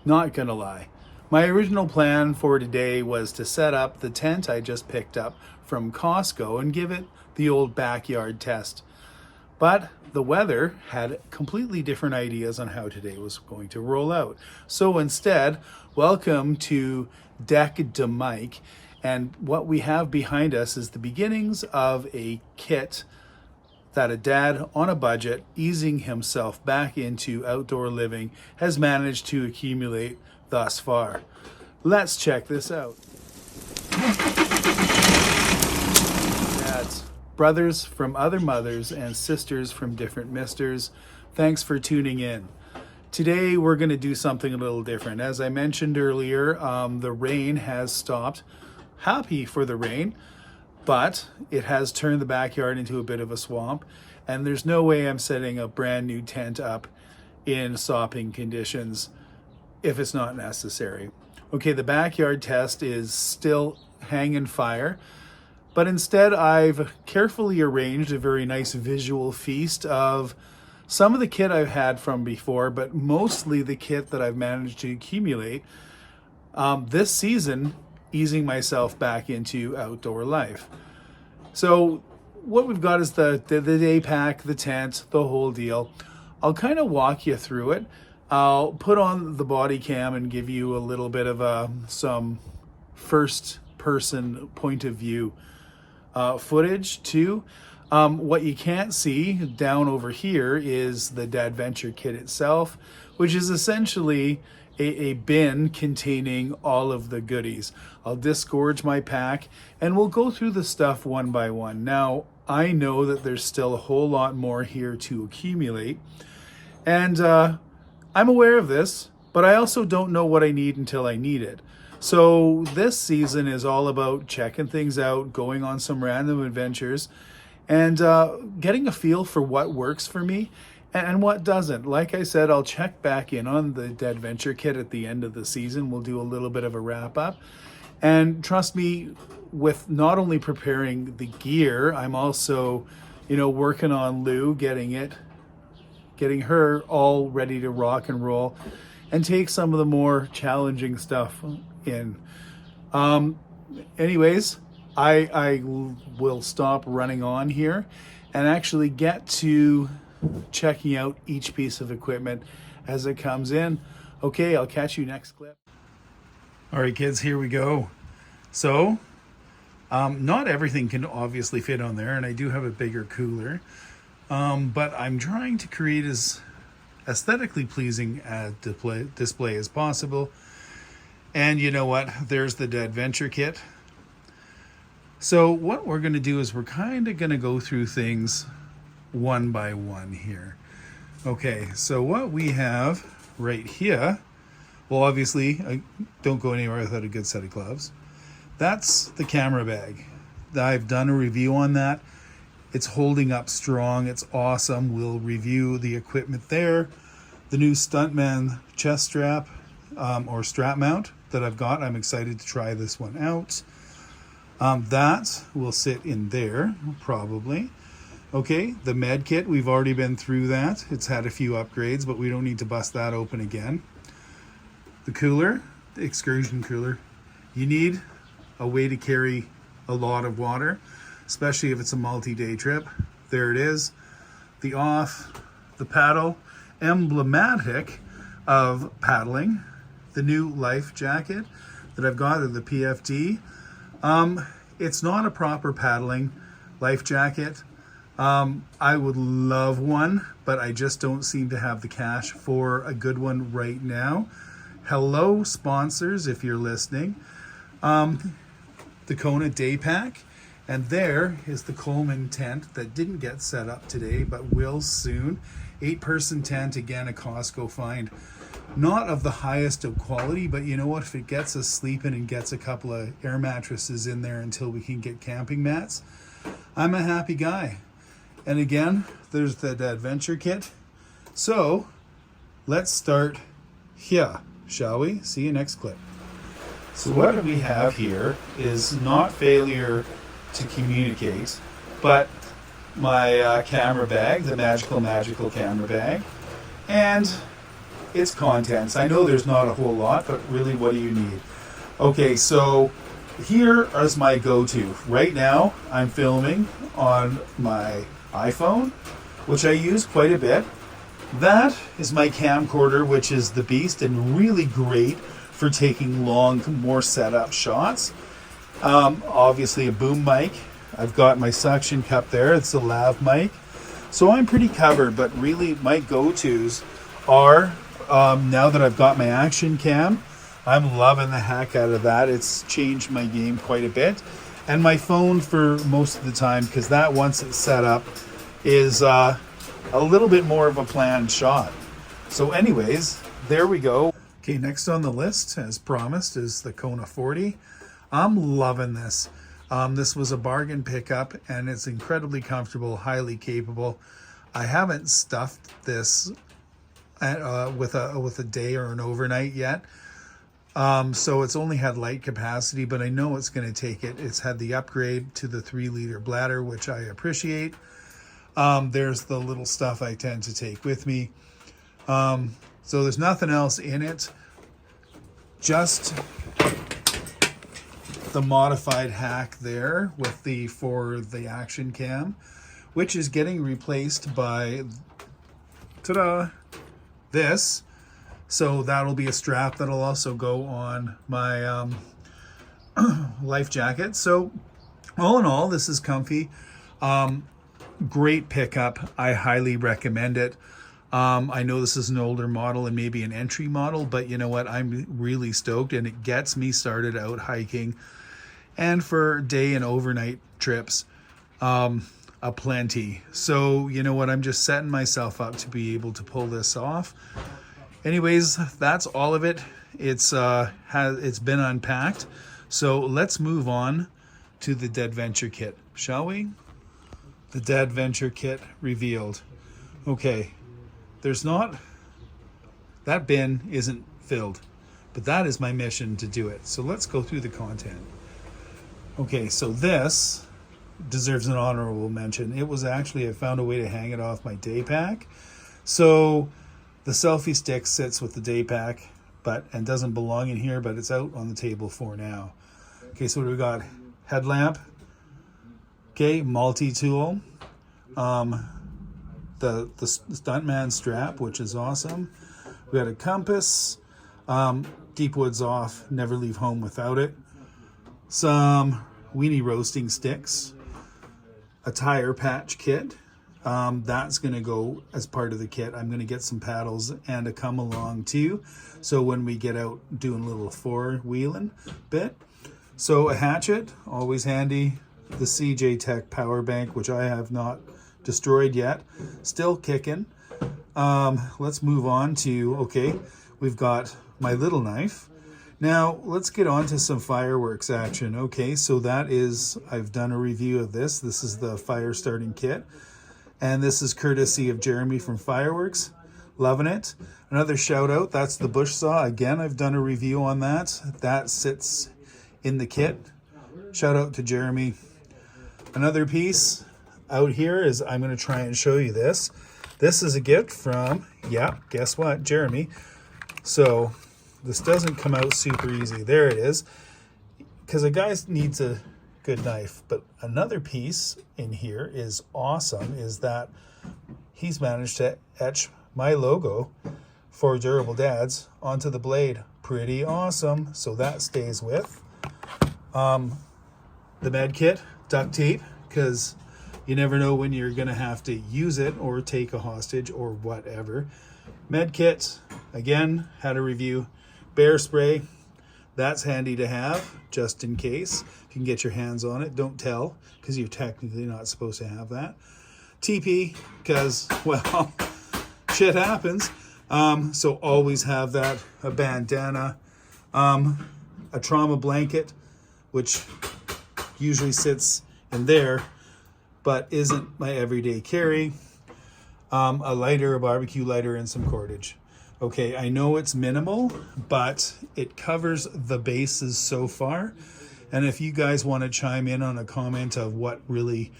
Not gonna lie. My original plan for today was to set up the tent I just picked up from Costco and give it the old backyard test. But the weather had completely different ideas on how today was going to roll out. So instead, welcome to Deck de Mike. And what we have behind us is the beginnings of a kit that a dad on a budget, easing himself back into outdoor living, has managed to accumulate thus far. Let's check this out. Dads, brothers from other mothers, and sisters from different misters, thanks for tuning in. Today we're going to do something a little different. As I mentioned earlier, the rain has stopped. Happy for the rain, but it has turned the backyard into a bit of a swamp, and there's no way I'm setting a brand new tent up in sopping conditions if it's not necessary. Okay, the backyard test is still hanging fire, but instead I've carefully arranged a very nice visual feast of some of the kit I've had from before, but mostly the kit that I've managed to accumulate this season, easing myself back into outdoor life. So what we've got is the day pack, the tent, the whole deal. I'll kind of walk you through it. I'll put on the body cam and give you a little bit of some first person point of view footage too. What you can't see down over here is the Dadventure Kit itself, which is essentially a bin containing all of the goodies. I'll disgorge my pack and we'll go through the stuff one by one. Now, I know that there's still a whole lot more here to accumulate, and I'm aware of this, but I also don't know what I need until I need it. So this season is all about checking things out, going on some random adventures, and getting a feel for what works for me and what doesn't. Like I said, I'll check back in on the Dadventure Kit at the end of the season. We'll do a little bit of a wrap up. And trust me, with not only preparing the gear, I'm also, working on Lou, getting her all ready to rock and roll and take some of the more challenging stuff in. Anyways, I will stop running on here and actually get to checking out each piece of equipment as it comes in. Okay, I'll catch you next clip. All right, kids, here we go. So, not everything can obviously fit on there, and I do have a bigger cooler, but I'm trying to create as aesthetically pleasing a display as possible. And you know what? There's the Dadventure Kit. So what we're going to do is we're kind of going to go through things one by one here. Okay, so what we have right here, well, obviously, I don't go anywhere without a good set of gloves. That's the camera bag. I've done a review on that. It's holding up strong. It's awesome. We'll review the equipment there. The new Stuntman chest strap or strap mount that I've got. I'm excited to try this one out. That will sit in there, probably. Okay, the med kit, we've already been through that. It's had a few upgrades, but we don't need to bust that open again. The cooler, the excursion cooler, you need a way to carry a lot of water, especially if it's a multi-day trip. There it is. The off, the paddle, emblematic of paddling. The new life jacket that I've got, the PFD. It's not a proper paddling life jacket. I would love one, but I just don't seem to have the cash for a good one right now. Hello, sponsors, if you're listening. The Kona Day Pack, and there is the Coleman tent that didn't get set up today, but will soon. 8-person tent, again, a Costco find. Not of the highest of quality, but you know what? If it gets us sleeping and gets a couple of air mattresses in there until we can get camping mats, I'm a happy guy. And again, there's the Dadventure Kit. So let's start here, shall we? See you next clip. So what we have here is not failure to communicate, but my camera bag, the magical camera bag, and it's contents. I know there's not a whole lot, but really, what do you need? Okay, so here is my go-to. Right now, I'm filming on my iPhone, which I use quite a bit. That is my camcorder, which is the beast and really great for taking long, more setup shots. Obviously a boom mic. I've got my suction cup there. It's a lav mic. So I'm pretty covered, but really my go-tos are, now that I've got my action cam, I'm loving the heck out of that. It's changed my game quite a bit. And my phone for most of the time, because that, once it's set up, is a little bit more of a planned shot. So anyways, there we go. Okay, next on the list, as promised, is the Kona 40. I'm loving this. This was a bargain pickup, and it's incredibly comfortable, highly capable. I haven't stuffed this with a day or an overnight yet. So it's only had light capacity, but I know it's going to take it. It's had the upgrade to the 3-liter bladder, which I appreciate. There's the little stuff I tend to take with me. So there's nothing else in it. Just the modified hack there with for the action cam, which is getting replaced by, ta-da, this. So that'll be a strap that'll also go on my life jacket. So all in all, this is comfy. Great pickup. I highly recommend it. I know this is an older model and maybe an entry model, but you know what? I'm really stoked, and it gets me started out hiking. And for day and overnight trips, aplenty. So you know what? I'm just setting myself up to be able to pull this off. Anyways, that's all of it. It's been unpacked. So let's move on to the Dadventure Kit, shall we? The Dadventure Kit revealed. Okay, that bin isn't filled, but that is my mission to do it. So let's go through the content. Okay, so this deserves an honorable mention. It was actually, I found a way to hang it off my day pack. So the selfie stick sits with the day pack, and doesn't belong in here, but it's out on the table for now. Okay, so what do we got? Headlamp. Okay, multi-tool. The stuntman strap, which is awesome. We got a compass. Deep woods off. Never leave home without it. Some weenie roasting sticks. A tire patch kit. That's going to go as part of the kit. I'm going to get some paddles and a come along too. So when we get out doing a little four-wheeling bit. So a hatchet, always handy. The CJ Tech power bank, which I have not destroyed yet. Still kicking. Let's move on to, okay, we've got my little knife. Now, let's get on to some fireworks action. Okay, so that is, I've done a review of this. This is the fire starting kit. And this is courtesy of Jeremy from Fireworks. Loving it. Another shout out, that's the bush saw. Again, I've done a review on that. That sits in the kit. Shout out to Jeremy. Another piece out here is, I'm going to try and show you this. This is a gift from, yeah, guess what? Jeremy. So this doesn't come out super easy. There it is. Because a guy needs a good knife. But another piece in here is awesome, is that he's managed to etch my logo for Durable Dads onto the blade. Pretty awesome. So that stays with. The med kit, duct tape, because you never know when you're going to have to use it or take a hostage or whatever. Med kit, again, had a review. Bear spray, that's handy to have just in case. You can get your hands on it. Don't tell, because you're technically not supposed to have that. TP, because, well, shit happens. So always have that. A bandana, a trauma blanket, which usually sits in there, but isn't my everyday carry. A lighter, a barbecue lighter, and some cordage. Okay, I know it's minimal, but it covers the bases so far. And if you guys want to chime in on a comment of what really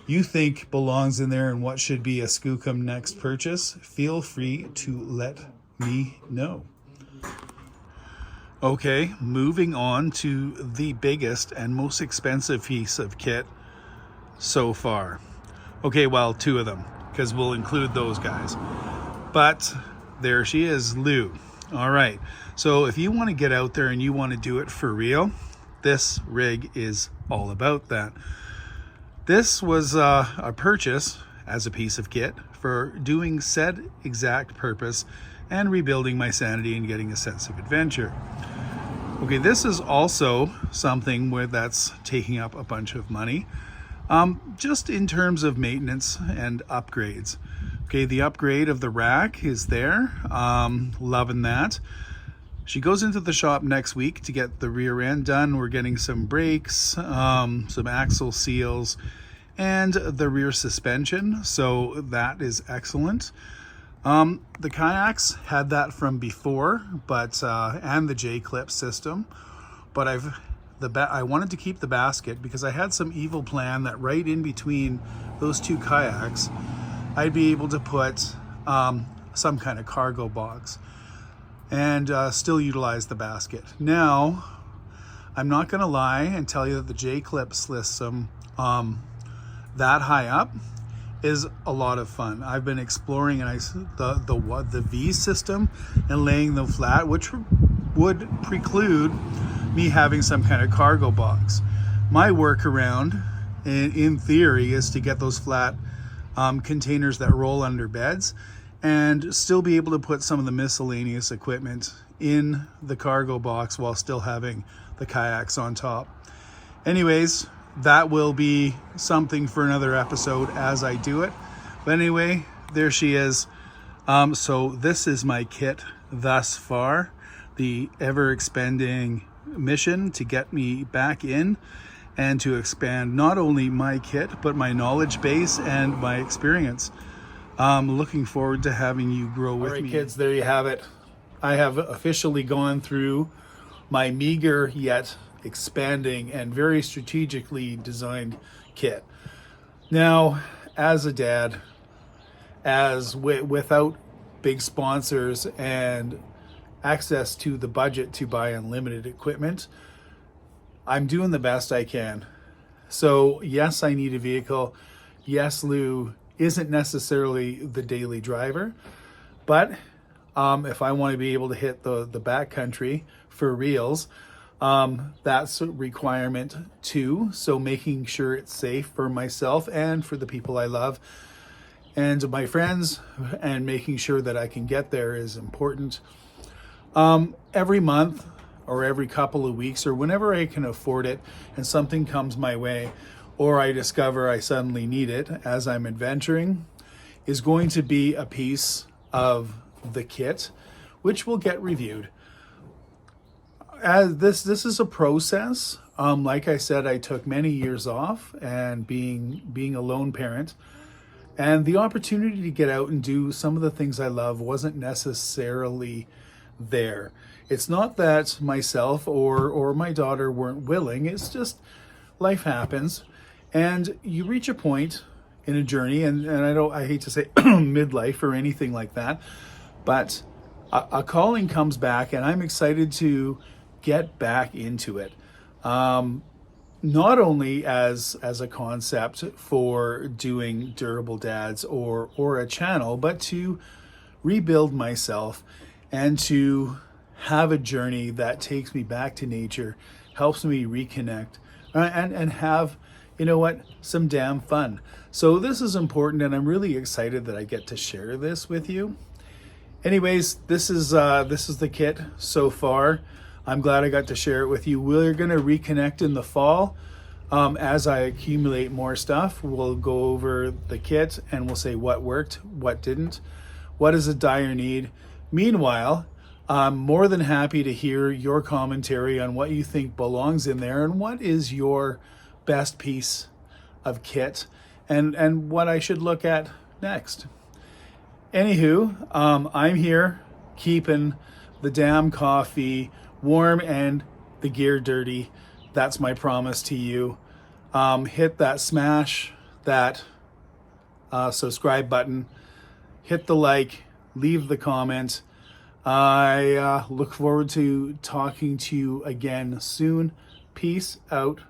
you think belongs in there and what should be a Skookum next purchase, feel free to let me know. Okay, moving on to the biggest and most expensive piece of kit so far. Okay, well, two of them, because we'll include those guys. But there she is, Lou. All right, so if you want to get out there and you want to do it for real, this rig is all about that. This was a purchase as a piece of kit for doing said exact purpose and rebuilding my sanity and getting a sense of adventure. Okay, this is also something where that's taking up a bunch of money, just in terms of maintenance and upgrades. Okay, the upgrade of the rack is there, loving that. She goes into the shop next week to get the rear end done. We're getting some brakes, some axle seals, and the rear suspension, so that is excellent. The kayaks had that from before, but and the J-clip system, but I wanted to keep the basket because I had some evil plan that right in between those two kayaks, I'd be able to put some kind of cargo box and still utilize the basket. Now, I'm not going to lie and tell you that the J-clip system that high up is a lot of fun. I've been exploring and the V system and laying them flat, which would preclude me having some kind of cargo box. My workaround, in theory, is to get those flat containers that roll under beds and still be able to put some of the miscellaneous equipment in the cargo box while still having the kayaks on top. Anyways, that will be something for another episode as I do it. But anyway, there she is. So this is my kit thus far. The ever-expanding mission to get me back in and to expand not only my kit, but my knowledge base and my experience. Looking forward to having you grow with me. All right, kids, there you have it. I have officially gone through my meager yet expanding and very strategically designed kit. Now, as a dad, without big sponsors and access to the budget to buy unlimited equipment, I'm doing the best I can. So yes, I need a vehicle. Yes, Lou isn't necessarily the daily driver, but if I want to be able to hit the backcountry for reals, that's a requirement too. So making sure it's safe for myself and for the people I love and my friends, and making sure that I can get there is important. Every month or every couple of weeks or whenever I can afford it and something comes my way or I discover I suddenly need it as I'm adventuring, is going to be a piece of the kit which will get reviewed. As this is a process. Like I said, I took many years off and being a lone parent, and the opportunity to get out and do some of the things I love wasn't necessarily there. It's not that myself or my daughter weren't willing. It's just life happens, and you reach a point in a journey, and I hate to say midlife or anything like that, but a calling comes back, and I'm excited to get back into it. Not only as a concept for doing durable dads or a channel, but to rebuild myself and to have a journey that takes me back to nature, helps me reconnect, and have, you know what, some damn fun. So this is important, and I'm really excited that I get to share this with you. Anyways, this is the kit so far. I'm glad I got to share it with you. We're going to reconnect in the fall. As I accumulate more stuff, we'll go over the kit and we'll say what worked, what didn't, what is a dire need. Meanwhile, I'm more than happy to hear your commentary on what you think belongs in there and what is your best piece of kit and what I should look at next. Anywho, I'm here keeping the damn coffee warm and the gear dirty. That's my promise to you. Hit that smash that subscribe button, hit the like, leave the comment. I look forward to talking to you again soon. Peace out.